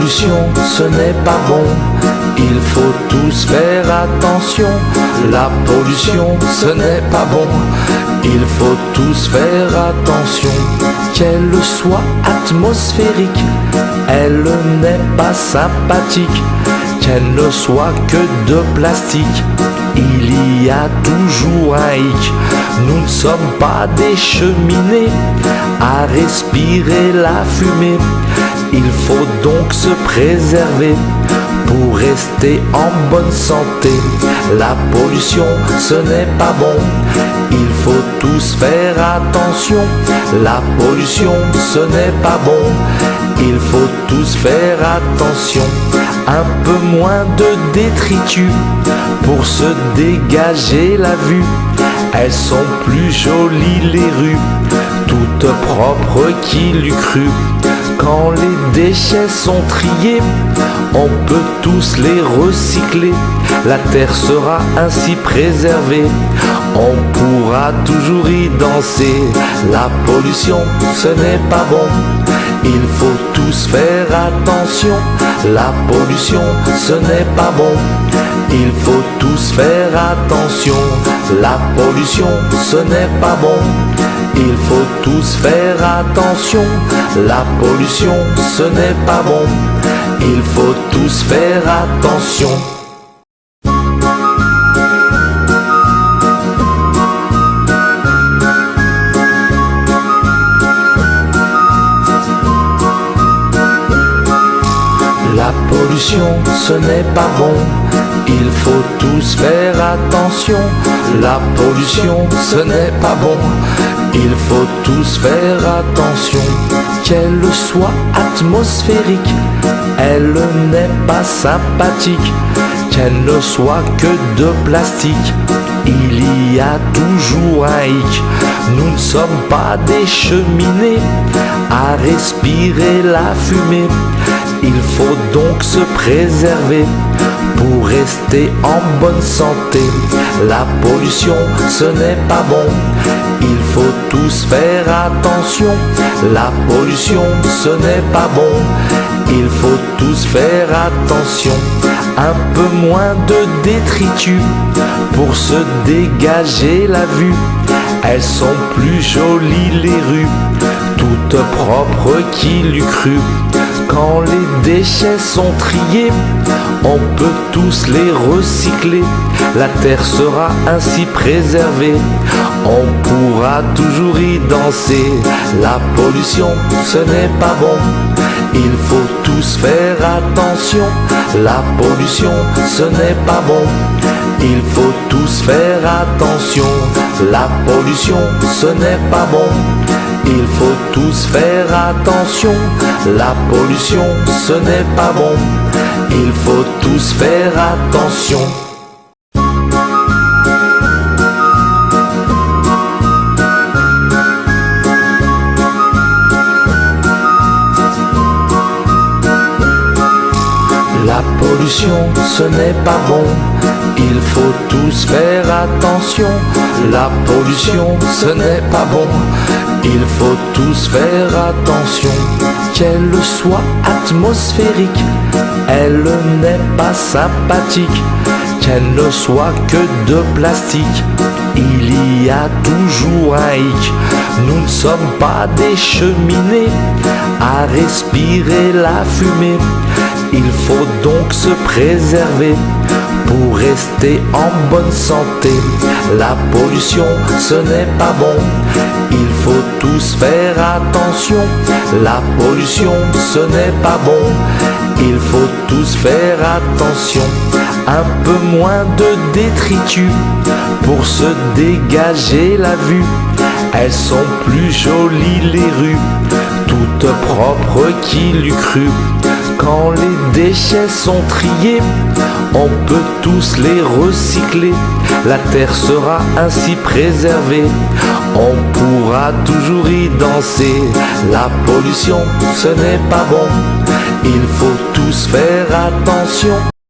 pollution, ce n'est pas bon. Il faut tous faire attention. La pollution, ce n'est pas bon. Il faut tous faire attention. Qu'elle soit atmosphérique, elle n'est pas sympathique. Qu'elle ne soit que de plastique, il y a toujours un hic. Nous ne sommes pas des cheminées à respirer la fumée. Il faut donc se préserver pour rester en bonne santé. La pollution, ce n'est pas bon. Il faut tous faire attention. La pollution, ce n'est pas bon. Il faut tous faire attention. Un peu moins de détritus pour se dégager la vue. Elles sont plus jolies les rues, toutes propres, qui l'eût cru. Quand les déchets sont triés, on peut tous les recycler. La terre sera ainsi préservée, on pourra toujours y danser. La pollution, ce n'est pas bon. Il faut tous faire attention. La pollution, ce n'est pas bon. Il faut tous faire attention. La pollution, ce n'est pas bon. Il faut tous faire attention. La pollution, ce n'est pas bon. Il faut tous faire attention. La pollution, ce n'est pas bon. Il faut tous faire attention. La pollution, ce n'est pas bon. Il faut tous faire attention. Qu'elle soit atmosphérique, elle n'est pas sympathique. Qu'elle ne soit que de plastique, il y a toujours un hic. Nous ne sommes pas des cheminées à respirer la fumée. Il faut donc se préserver pour rester en bonne santé. La pollution, ce n'est pas bon. Il faut tous faire attention. La pollution, ce n'est pas bon. Il faut tous faire attention. Un peu moins de détritus pour se dégager la vue. Elles sont plus jolies les rues, toutes propres, qui l'eût cru. Quand les déchets sont triés, on peut tous les recycler. La terre sera ainsi préservée, on pourra toujours y danser. La pollution, ce n'est pas bon. Il faut tous faire attention. La pollution, ce n'est pas bon. Il faut tous faire attention. La pollution, ce n'est pas bon. Il faut tous faire attention. La pollution, ce n'est pas bon. Il faut tous faire attention. La pollution, ce n'est pas bon. Il faut tous faire attention. La pollution, ce n'est pas bon. Il faut tous faire attention. Qu'elle soit atmosphérique, elle n'est pas sympathique. Qu'elle ne soit que de plastique, il y a toujours un hic. Nous ne sommes pas des cheminées à respirer la fumée. Il faut donc se préserver pour rester en bonne santé. La pollution, ce n'est pas bon. Il faut tous faire attention. La pollution, ce n'est pas bon. Il faut tous faire attention. Un peu moins de détritus pour se dégager la vue. Elles sont plus jolies les rues, toutes propres, qui l'eût cru. Quand les déchets sont triés, on peut tous les recycler. La terre sera ainsi préservée, on pourra toujours y danser. La pollution, ce n'est pas bon. Il faut tous faire attention.